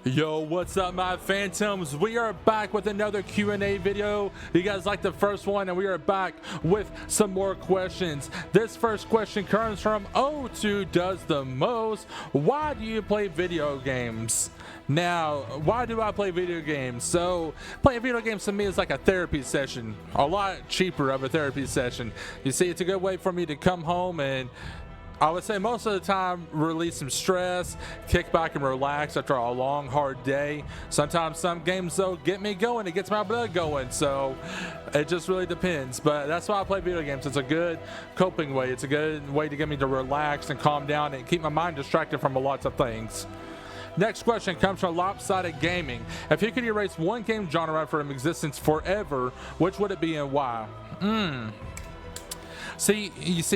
Yo, what's up, my phantoms? We are back with another Q&A video. You guys like the first one, and we are back with some more questions. This first question comes from O2 Does the Most. Why do you play video games? Now, why do I play video games? So, playing video games to me is like a therapy session, a lot cheaper of a therapy session. You see, it's a good way for me to come home and I would say most of the time release some stress, kick back and relax after a long, hard day. Sometimes some games, though, get me going. It gets my blood going. So it just really depends. But that's why I play video games. It's a good coping way. It's a good way to get me to relax and calm down and keep my mind distracted from lots of things. Next question comes from Lopsided Gaming. If you could erase one game genre from existence forever, which would it be and why? See,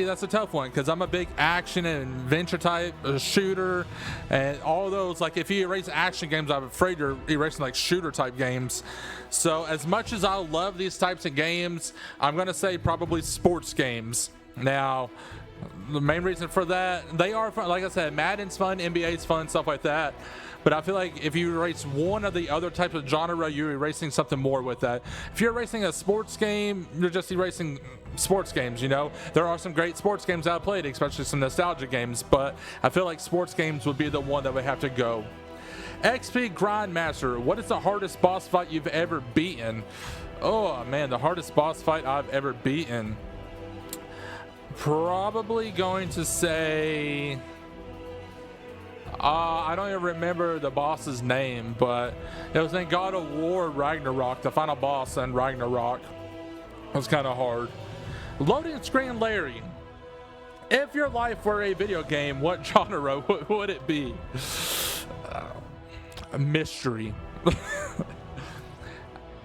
that's a tough one because I'm a big action and adventure type shooter, and all those. Like, if you erase action games, I'm afraid you're erasing like shooter type games. So, as much as I love these types of games, I'm gonna say probably sports games. Now, the main reason for that, they are fun. Like I said, Madden's fun, NBA's fun, stuff like that. But I feel like if you erase one of the other types of genre, you're erasing something more with that. If you're erasing a sports game, you're just erasing sports games, you know? There are some great sports games I've played, especially some nostalgia games, but I feel like sports games would be the one that would have to go. XP Grindmaster, what is the hardest boss fight you've ever beaten? Oh, man, the hardest boss fight I've ever beaten. Probably going to say... I don't even remember the boss's name, but it was in God of War Ragnarok, the final boss in Ragnarok. It was kind of hard. Loading Screen Larry. If your life were a video game, what genre would it be? Mystery.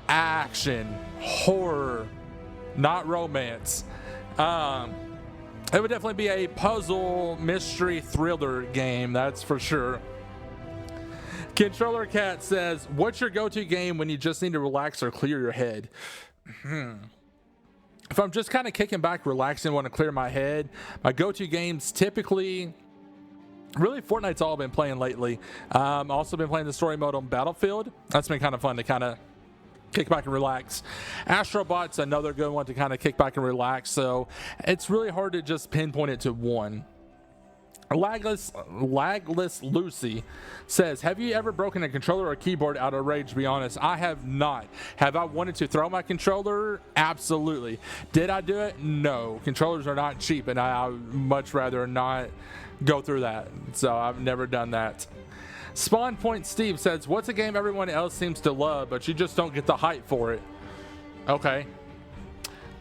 Action. Horror. Not romance. It would definitely be a puzzle, mystery, thriller game, that's for sure. Controller Cat says, what's your go-to game when you just need to relax or clear your head? If I'm just kind of kicking back, relaxing, want to clear my head, my go-to games typically... Really, Fortnite's all I've been playing lately. Also been playing the story mode on Battlefield. That's been kind of fun to kind of kick back and relax. Astrobot's another good one to kind of kick back and relax, so it's really hard to just pinpoint it to one. Lagless Lucy says, have you ever broken a controller or keyboard out of rage? To be honest, I have not. Have I wanted to throw my controller? Absolutely. Did I do it? No. Controllers are not cheap, and I would much rather not go through that, so I've never done that. Spawn Point Steve says, what's a game everyone else seems to love, but you just don't get the hype for it? Okay.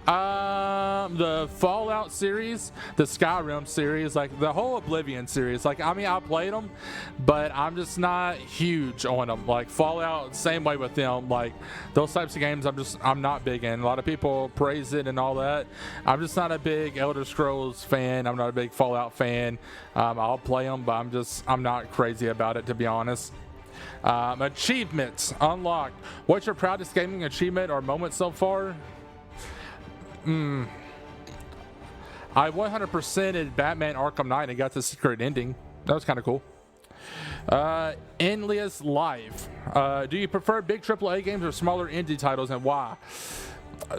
The Fallout series, the Skyrim series, like the whole Oblivion series. Like, I mean, I played them, but I'm just not huge on them. Like Fallout, same way with them. Like those types of games, I'm not big in. A lot of people praise it and all that. I'm just not a big Elder Scrolls fan. I'm not a big Fallout fan. I'll play them, but I'm not crazy about it, to be honest. Achievements unlocked. What's your proudest gaming achievement or moment so far? I 100%ed Batman Arkham Knight and got the secret ending. That was kind of cool. Endless Life. Do you prefer big AAA games or smaller indie titles, and why?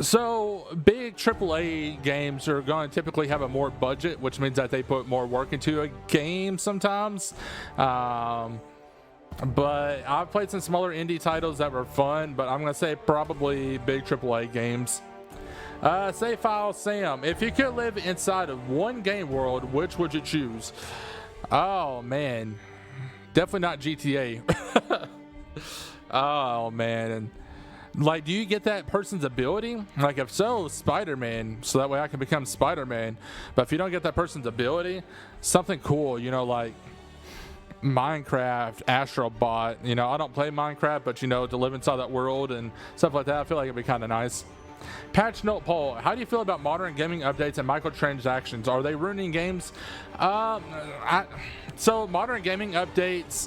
So big AAA games are going to typically have a more budget, which means that they put more work into a game sometimes. But I've played some smaller indie titles that were fun, but I'm going to say probably big AAA games. Save File Sam, if you could live inside of one game world, which would you choose? Oh man, definitely not GTA. Oh man, like, do you get that person's ability? Like, if so, Spider-Man, so that way I can become Spider-Man. But if you don't get that person's ability, something cool, you know, like Minecraft, Astrobot. You know, I don't play Minecraft, but you know, to live inside that world and stuff like that, I feel like it'd be kind of nice. Patch Note Poll, how do you feel about modern gaming updates and microtransactions? Are they ruining games? So modern gaming updates,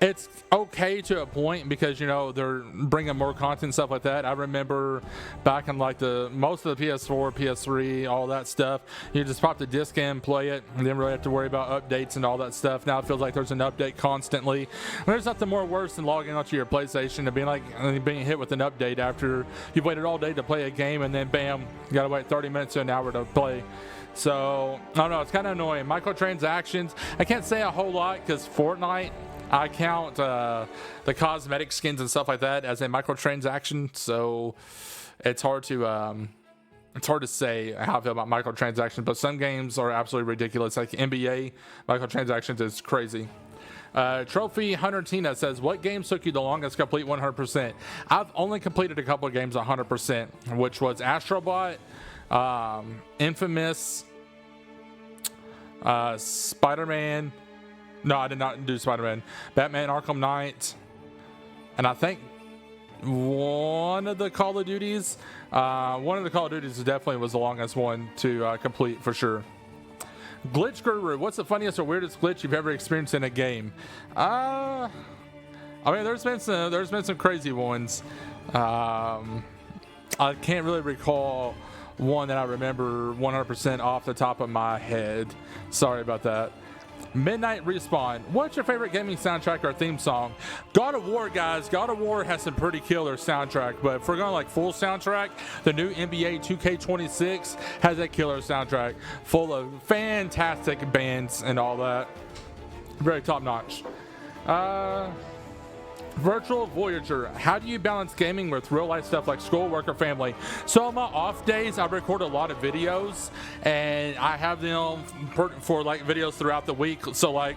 it's okay to a point because, you know, they're bringing more content and stuff like that. I remember back in like most of the PS4, PS3, all that stuff, you just pop the disc in, play it, and didn't really have to worry about updates and all that stuff. Now it feels like there's an update constantly. And there's nothing more worse than logging onto your PlayStation and being hit with an update after you've waited all day to play a game, and then bam, you gotta wait 30 minutes to an hour to play. So I don't know, it's kind of annoying. Microtransactions, I can't say a whole lot because Fortnite, I count the cosmetic skins and stuff like that as a microtransaction, so it's hard to say how I feel about microtransactions. But some games are absolutely ridiculous, like NBA microtransactions is crazy. Trophy Hunter Tina says, what games took you the longest to complete 100%? I've only completed a couple of games 100%, which was Astrobot, Infamous, Spider-Man. No, I did not do Spider-Man. Batman Arkham Knight, and I think one of the Call of Duties. One of the Call of Duties definitely was the longest one to complete for sure. Glitch Guru, what's the funniest or weirdest glitch you've ever experienced in a game? I mean, there's been some crazy ones. I can't really recall one that I remember 100% off the top of my head. Sorry about that. Midnight Respawn, what's your favorite gaming soundtrack or theme song? God of War, guys. God of War has some pretty killer soundtrack, but if we're going like full soundtrack, the new NBA 2K26 has a killer soundtrack full of fantastic bands and all that. Very top notch. Virtual Voyager, how do you balance gaming with real life stuff like school, work, or family? So on my off days, I record a lot of videos and I have them for like videos throughout the week. So like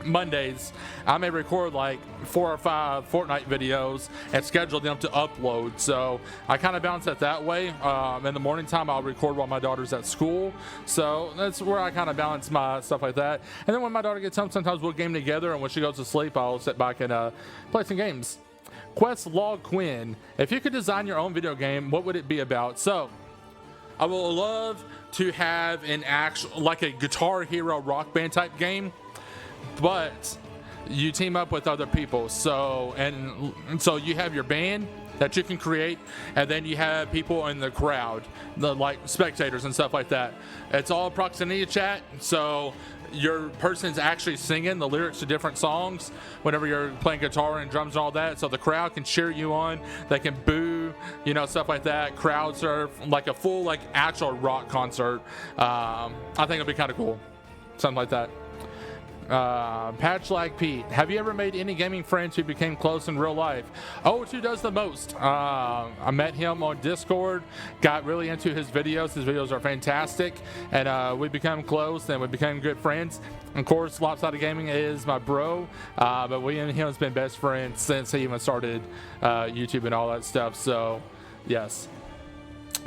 Mondays, I may record like 4 or 5 Fortnite videos and schedule them to upload. So I kind of balance it that way. In the morning time, I'll record while my daughter's at school. So that's where I kind of balance my stuff like that. And then when my daughter gets home, sometimes we'll game together. And when she goes to sleep, I'll sit back and play some games. Quest Log Quinn, if you could design your own video game, what would it be about? So I would love to have an actual, like a Guitar Hero Rock Band type game, but you team up with other people. So you have your band that you can create, and then you have people in the crowd, like spectators and stuff like that. It's all proximity chat, so your person's actually singing the lyrics to different songs whenever you're playing guitar and drums and all that, so the crowd can cheer you on, they can boo, you know, stuff like that, crowd surf, like a full like actual rock concert. I think it'd be kind of cool, something like that. Patch like Pete, have you ever made any gaming friends who became close in real life? O2 does the most. I met him on Discord, got really into his videos. His videos are fantastic, and we became close and we became good friends. Of course, Lopsided Gaming is my bro, but we and him has been best friends since he even started YouTube and all that stuff. So yes.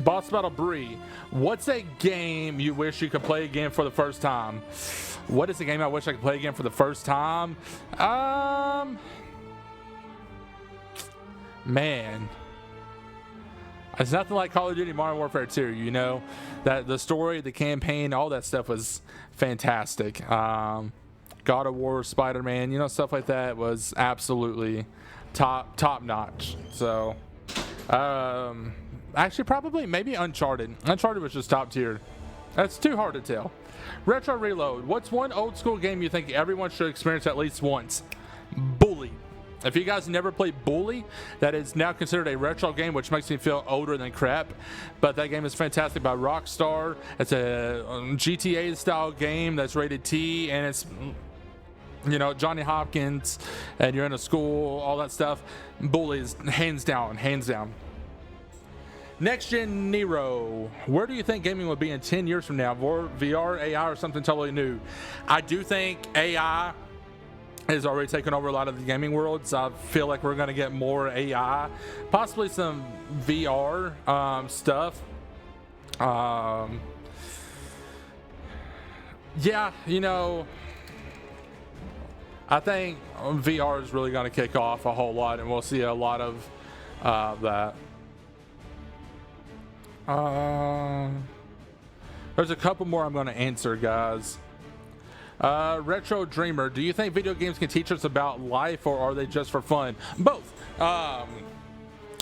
Boss Battle Bree, what's a game you wish you could play again for the first time? What is the game I wish I could play again for the first time? Man, it's nothing like Call of Duty Modern Warfare 2. You know, that the story, the campaign, all that stuff was fantastic. God of War, Spider-Man, you know, stuff like that was absolutely top notch. So, actually, probably maybe Uncharted. Uncharted was just top tier. That's too hard to tell. Retro Reload, what's one old school game you think everyone should experience at least once? Bully. If you guys never played Bully, that is now considered a retro game, which makes me feel older than crap. But that game is fantastic by Rockstar. It's a GTA style game that's rated T, and it's, you know, Johnny Hopkins, and you're in a school, all that stuff. Bully is hands down. Next Gen Nero, where do you think gaming will be in 10 years from now? VR, AI, or something totally new? I do think AI has already taken over a lot of the gaming world, so I feel like we're going to get more AI, possibly some VR stuff. Yeah, you know, I think VR is really going to kick off a whole lot, and we'll see a lot of that. There's a couple more I'm going to answer, guys. Retro Dreamer, do you think video games can teach us about life, or are they just for fun? Both.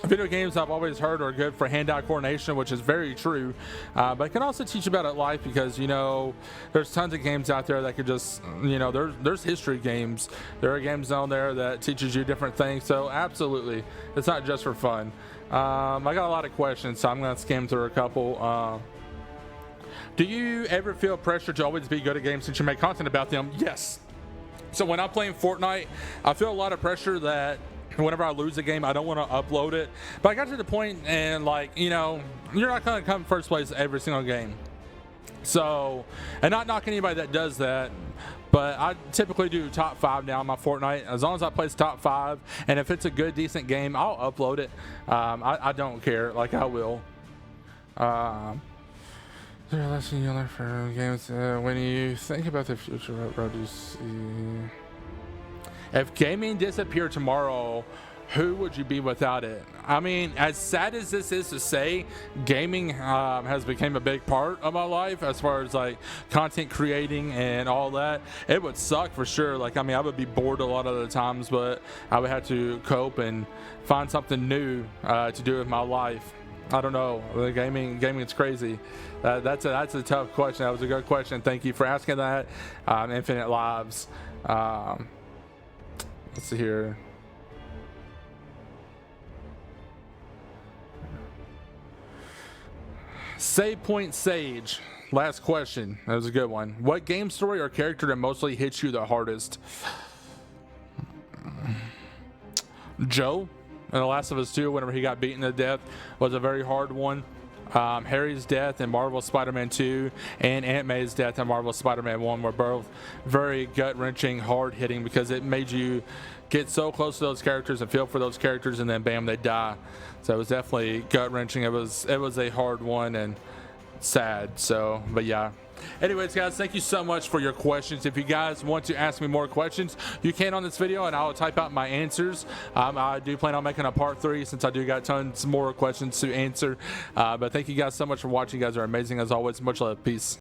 Video games, I've always heard, are good for hand-eye coordination, which is very true, but it can also teach you about life, because there's tons of games out there that could just, there's history games, there are games on there that teaches you different things. So absolutely, it's not just for fun. I got a lot of questions, so I'm going to skim through a couple. Do you ever feel pressure to always be good at games since you make content about them? Yes. So when I'm playing Fortnite, I feel a lot of pressure that whenever I lose a game, I don't want to upload it. But I got to the point, and you're not going to come first place every single game. So, and not knocking anybody that does that, but I typically do top 5 now in my Fortnite. As long as I place top 5, and if it's a good, decent game, I'll upload it. I don't care. I will. Lesson you learn from games when you think about the future. What do you see? If gaming disappeared tomorrow, who would you be without it? I mean, as sad as this is to say, gaming has become a big part of my life as far as content creating and all that. It would suck for sure. I would be bored a lot of the times, but I would have to cope and find something new to do with my life. I don't know. Gaming is crazy. That's a tough question. That was a good question. Thank you for asking that. Infinite Lives. Let's see here. Save Point Sage. Last question. That was a good one. What game story or character that mostly hits you the hardest? Joe in The Last of Us 2, whenever he got beaten to death, was a very hard one. Harry's death in Marvel Spider-Man 2 and Aunt May's death in Marvel Spider-Man 1 were both very gut-wrenching, hard-hitting, because it made you get so close to those characters and feel for those characters, and then bam, they die. So it was definitely gut-wrenching. It was a hard one and sad. So, but yeah. Anyways, guys, thank you so much for your questions. If you guys want to ask me more questions, you can on this video, and I'll type out my answers. I do plan on making a part 3, since I do got tons more questions to answer. But thank you guys so much for watching. You guys are amazing as always. Much love. Peace.